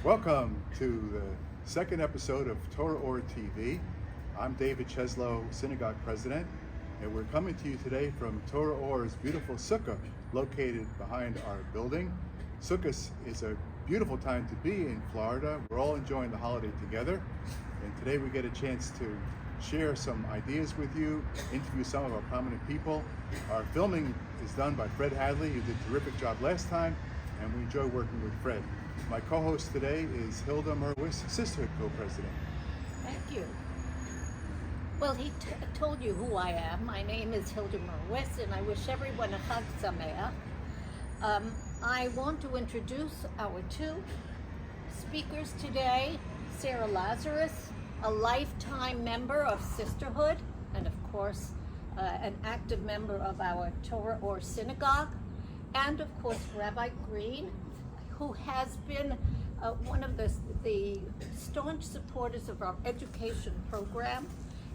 Welcome to the second episode of Torah Ohr TV. I'm David Cheslow, Synagogue President, and we're coming to you today from Torah Ohr's beautiful Sukkah, located behind our building. Sukkah is a beautiful time to be in Florida. We're all enjoying the holiday together, and today we get a chance to share some ideas with you, interview some of our prominent people. Our filming is done by Fred Hadley, who did a terrific job last time, and we enjoy working with Fred. My co-host today is Hilda Merwis, Sisterhood Co-President. Thank you. Well, he told you who I am. My name is Hilda Merwis, and I wish everyone a Chag Sameach. I want to introduce our two speakers today. Sarah Lazarus, a lifetime member of Sisterhood, and of course, an active member of our Torah Ohr synagogue, and of course, Rabbi Green, who has been one of the staunch supporters of our education program.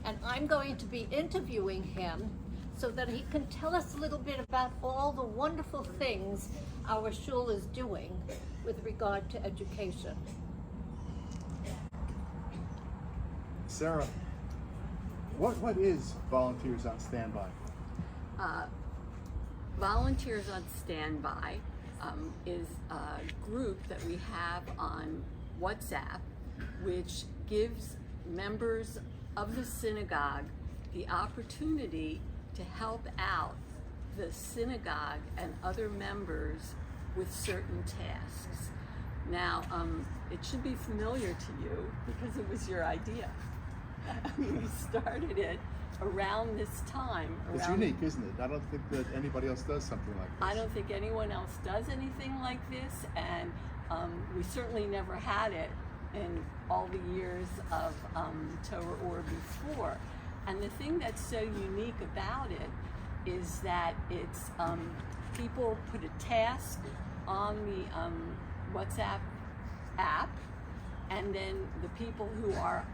And I'm going to be interviewing him so that he can tell us a little bit about all the wonderful things our shul is doing with regard to education. Sarah, what is Volunteers on Standby? Volunteers on Standby is a group that we have on WhatsApp, which gives members of the synagogue the opportunity to help out the synagogue and other members with certain tasks. Now, it should be familiar to you because it was your idea. We started it around this time. It's unique, isn't it? I don't think that anybody else does something like this. I don't think anyone else does anything like this, and we certainly never had it in all the years of Torah Ohr before. And the thing that's so unique about it is that it's people put a task on the WhatsApp app, and then the people who are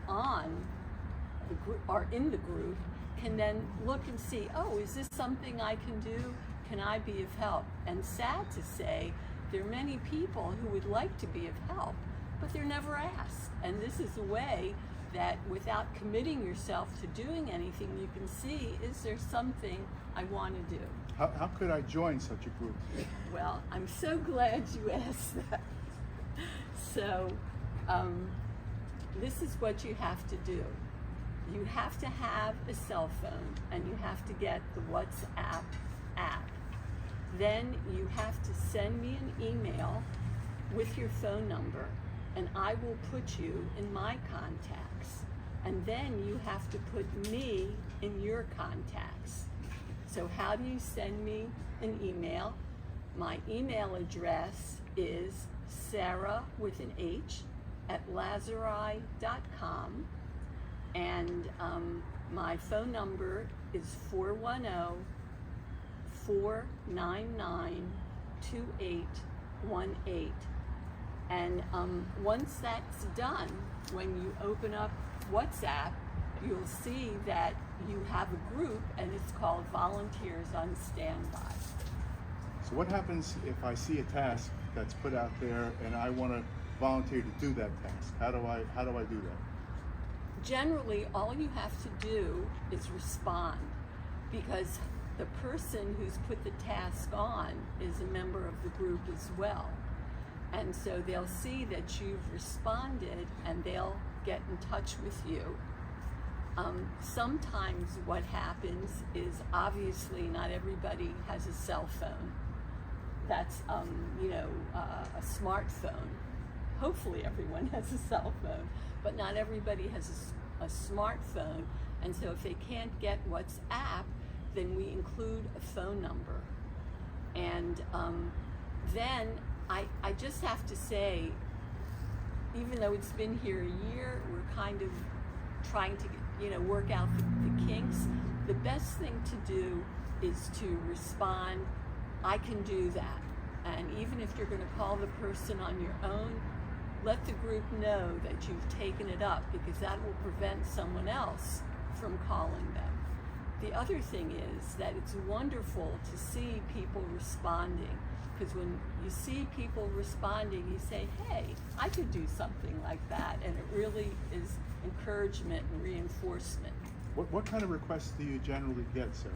in the group can then look and see, oh, is this something I can do? Can I be of help? And sad to say, there are many people who would like to be of help, but they're never asked. And this is a way that without committing yourself to doing anything, you can see, is there something I want to do? How could I join such a group? Well, I'm so glad you asked that. So, this is what you have to do. You have to have a cell phone, and you have to get the WhatsApp app. Then you have to send me an email with your phone number, and I will put you in my contacts. And then you have to put me in your contacts. So how do you send me an email? My email address is Sarah with an H at lazari.com. And my phone number is 410-499-2818. And once that's done, when you open up WhatsApp, you'll see that you have a group, and it's called Volunteers on Standby. So what happens if I see a task that's put out there and I want to volunteer to do that task? How do I do that? Generally, all you have to do is respond, because the person who's put the task on is a member of the group as well. And so they'll see that you've responded, and they'll get in touch with you. Sometimes what happens is, obviously not everybody has a cell phone. That's a smartphone. Hopefully everyone has a cell phone, but not everybody has a smartphone. And so if they can't get WhatsApp, then we include a phone number. And then I just have to say, even though it's been here a year, we're kind of trying to work out the kinks. The best thing to do is to respond, I can do that. And even if you're going to call the person on your own, let the group know that you've taken it up, because that will prevent someone else from calling them. The other thing is that it's wonderful to see people responding, because when you see people responding, you say, hey, I could do something like that, and it really is encouragement and reinforcement. What kind of requests do you generally get, Sarah?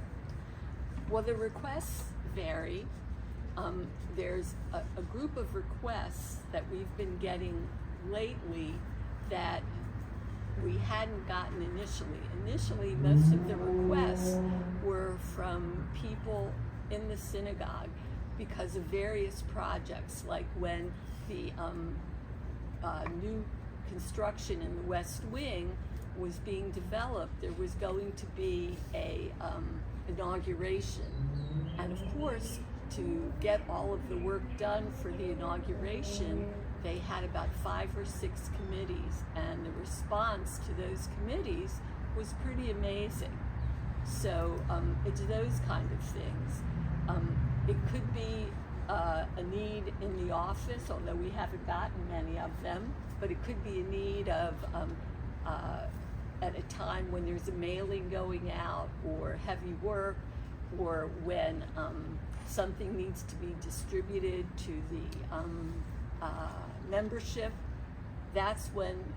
Well, the requests vary. There's a group of requests that we've been getting lately that we hadn't gotten initially. Initially, most of the requests were from people in the synagogue because of various projects, like when the new construction in the West Wing was being developed, there was going to be a inauguration. And of course, to get all of the work done for the inauguration, they had about 5 or 6 committees, and the response to those committees was pretty amazing. So it's those kind of things. It could be a need in the office, although we haven't gotten many of them, but it could be a need of at a time when there's a mailing going out or heavy work, or when something needs to be distributed to the membership. That's when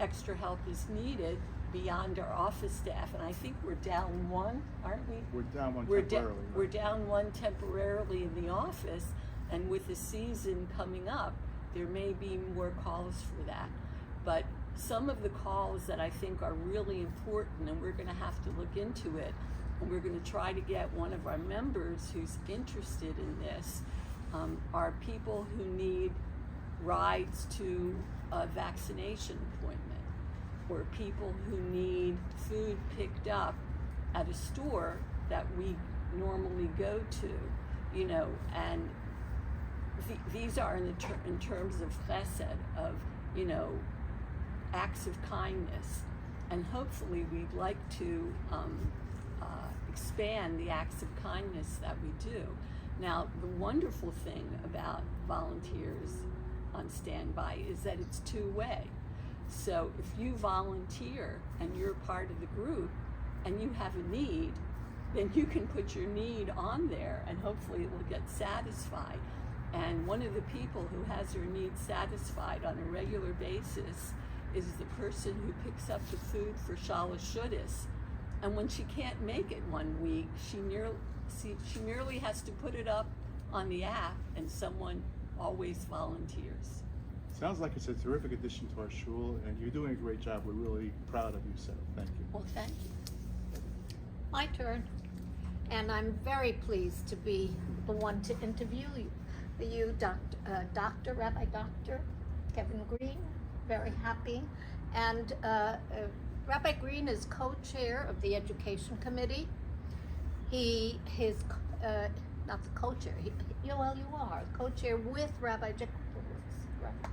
extra help is needed beyond our office staff. And I think we're down one, aren't we? We're down one temporarily. We're down one temporarily in the office, and with the season coming up, there may be more calls for that. But some of the calls that I think are really important, and we're going to have to look into it, and we're going to try to get one of our members who's interested in this, are people who need rides to a vaccination appointment, or people who need food picked up at a store that we normally go to, you know, and these are in terms of chesed, of, you know, acts of kindness. And hopefully we'd like to expand the acts of kindness that we do. Now, the wonderful thing about volunteers on standby is that it's two-way. So if you volunteer and you're part of the group and you have a need, then you can put your need on there and hopefully it will get satisfied. And one of the people who has her needs satisfied on a regular basis is the person who picks up the food for Shalosh Shudas. And when she can't make it one week, she merely has to put it up on the app, and someone always volunteers. Sounds like it's a terrific addition to our shul, and you're doing a great job. We're really proud of you, Sarah. Thank you. Well, thank you. My turn. And I'm very pleased to be the one to interview you, Dr. Rabbi Dr. Kevin Green. Very happy. And Rabbi Green is co-chair of the Education Committee. Not the co-chair, you are co-chair with Rabbi Jacobowitz, right?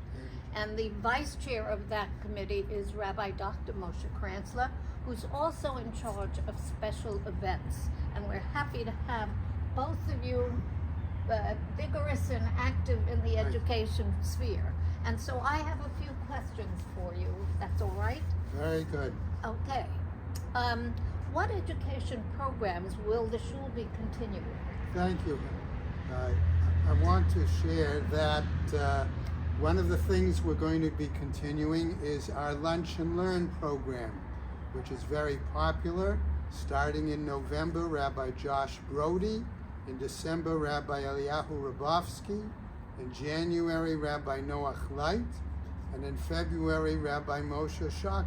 And the vice chair of that committee is Rabbi Dr. Moshe Kranzler, who's also in charge of special events. And we're happy to have both of you vigorous and active in the education sphere. And so I have a few questions for you, if that's all right? Very good. Okay. What education programs will the shul be continuing? Thank you. I want to share that one of the things we're going to be continuing is our Lunch and Learn program, which is very popular. Starting in November, Rabbi Josh Brody. In December, Rabbi Eliyahu Rabovsky. In January, Rabbi Noach Light. And in February, Rabbi Moshe Shakat.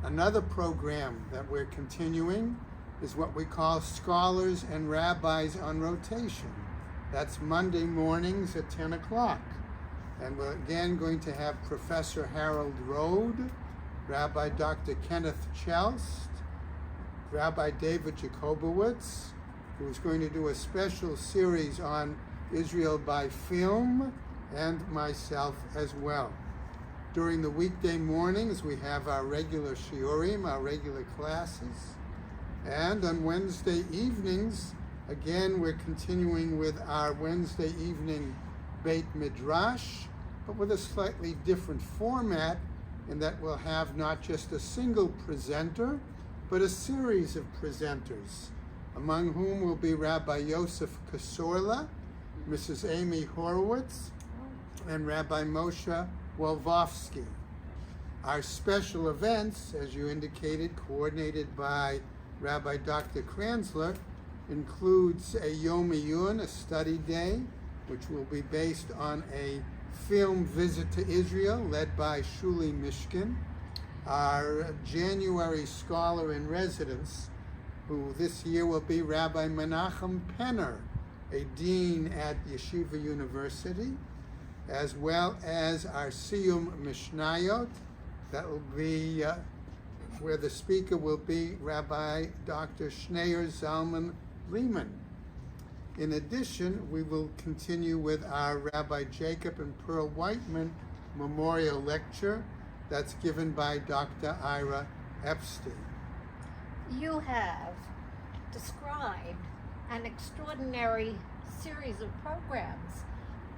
Another program that we're continuing is what we call Scholars and Rabbis on Rotation. That's Monday mornings at 10 o'clock. And we're again going to have Professor Harold Rode, Rabbi Dr. Kenneth Chelst, Rabbi David Jacobowitz, who's going to do a special series on Israel by film, and myself as well. During the weekday mornings, we have our regular shiurim, our regular classes. And on Wednesday evenings, again, we're continuing with our Wednesday evening Beit Midrash, but with a slightly different format in that we'll have not just a single presenter, but a series of presenters, among whom will be Rabbi Yosef Kasorla, Mrs. Amy Horowitz, and Rabbi Moshe Wolvovsky. Our special events, as you indicated, coordinated by Rabbi Dr. Kranzler, includes a Yom Iyun, a study day, which will be based on a film visit to Israel led by Shuli Mishkin. Our January scholar in residence, who this year will be Rabbi Menachem Penner, a dean at Yeshiva University, as well as our Siyum Mishnayot, that will be where the speaker will be Rabbi Dr. Schneier Zalman Lehman. In addition, we will continue with our Rabbi Jacob and Pearl Whiteman Memorial Lecture that's given by Dr. Ira Epstein. You have described an extraordinary series of programs.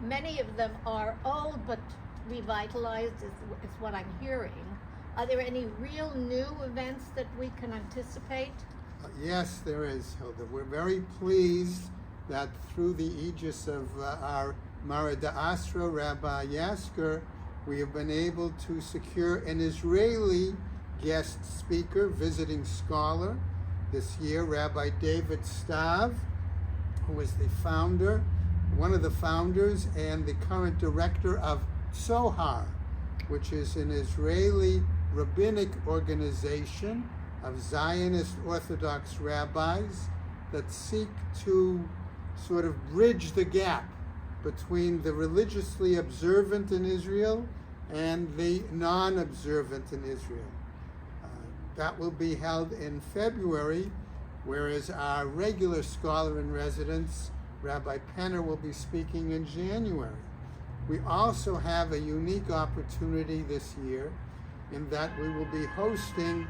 Many of them are old but revitalized, is what I'm hearing. Are there any real new events that we can anticipate? Yes, there is, Hilda. We're very pleased that through the aegis of our Marada Asra, Rabbi Yasker, we have been able to secure an Israeli guest speaker, visiting scholar. This year, Rabbi David Stav, who is the founder, one of the founders, and the current director of Sohar, which is an Israeli rabbinic organization of Zionist Orthodox rabbis that seek to sort of bridge the gap between the religiously observant in Israel and the non-observant in Israel. That will be held in February, whereas our regular scholar in residence, Rabbi Penner, will be speaking in January. We also have a unique opportunity this year in that we will be hosting,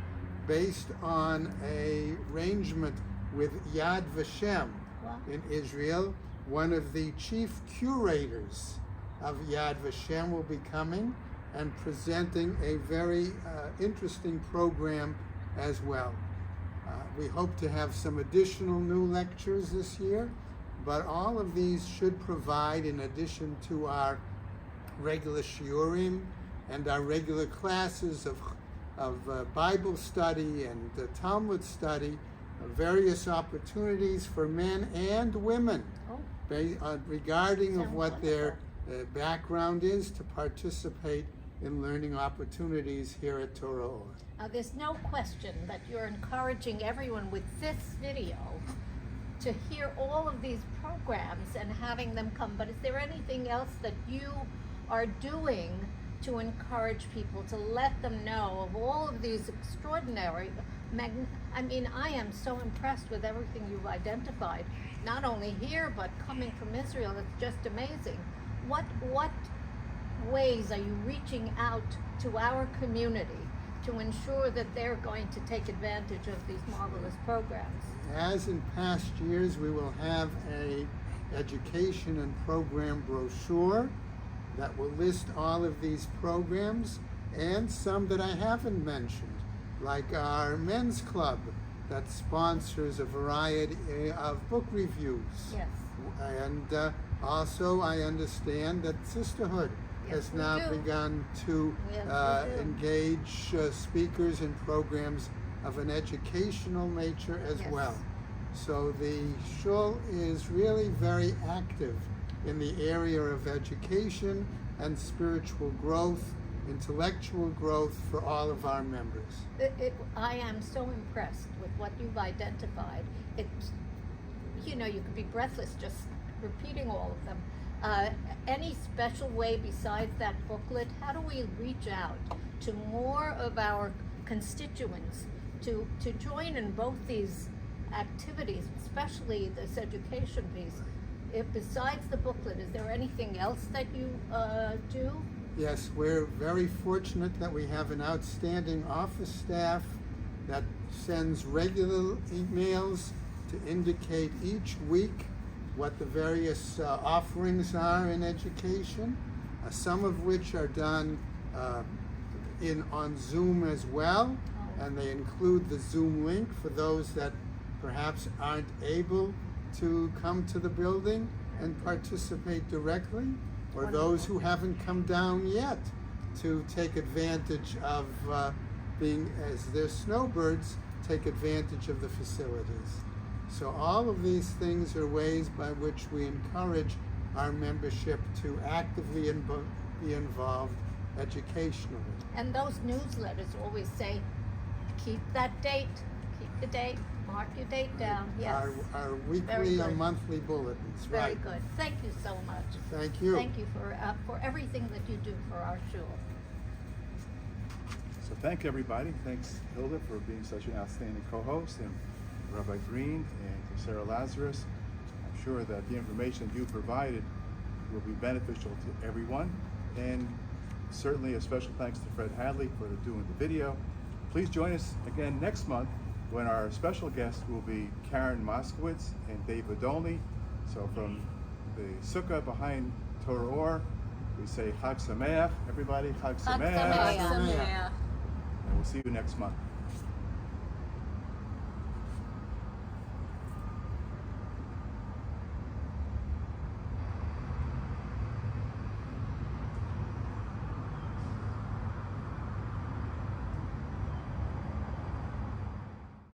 based on an arrangement with Yad Vashem in Israel, one of the chief curators of Yad Vashem will be coming and presenting a very interesting program as well. We hope to have some additional new lectures this year, but all of these should provide, in addition to our regular shiurim and our regular classes of Bible study and Talmud study, various opportunities for men and women regarding of what their background is to participate in learning opportunities here at Torah Ohr. There's no question that you're encouraging everyone with this video to hear all of these programs and having them come, but is there anything else that you are doing to encourage people, to let them know of all of these extraordinary, I am so impressed with everything you've identified, not only here, but coming from Israel. It's just amazing. What ways are you reaching out to our community to ensure that they're going to take advantage of these marvelous programs? As in past years, we will have a education and program brochure that will list all of these programs, and some that I haven't mentioned, like our men's club that sponsors a variety of book reviews. Yes. And also I understand that Sisterhood has now begun to engage speakers in programs of an educational nature as well. So the shul is really very active in the area of education and spiritual growth, intellectual growth for all of our members. I am so impressed with what you've identified. You could be breathless just repeating all of them. Any special way besides that booklet? How do we reach out to more of our constituents to join in both these activities, especially this education piece? Besides the booklet, is there anything else that you do? Yes, we're very fortunate that we have an outstanding office staff that sends regular emails to indicate each week what the various offerings are in education, some of which are done on Zoom as well, and they include the Zoom link for those that perhaps aren't able to come to the building, and participate directly, or those who haven't come down yet to take advantage of being, as they're snowbirds, take advantage of the facilities. So all of these things are ways by which we encourage our membership to actively be involved educationally. And those newsletters always say, keep that date, keep the date, mark your date down. Yes. Our Very weekly or good. monthly bulletins. Very right. good. Thank you so much. Thank you. Thank you for everything that you do for our shul. So thank everybody. Thanks, Hilda, for being such an outstanding co-host, and Rabbi Green and Sarah Lazarus. I'm sure that the information you provided will be beneficial to everyone. And certainly a special thanks to Fred Hadley for doing the video. Please join us again next month when our special guest will be Karen Moskowitz and Dave Odolny. So from the Sukkah behind Torah Ohr, we say Chag Sameach, everybody, Chag Chag Sameach. Sameach. Sameach. And we'll see you next month.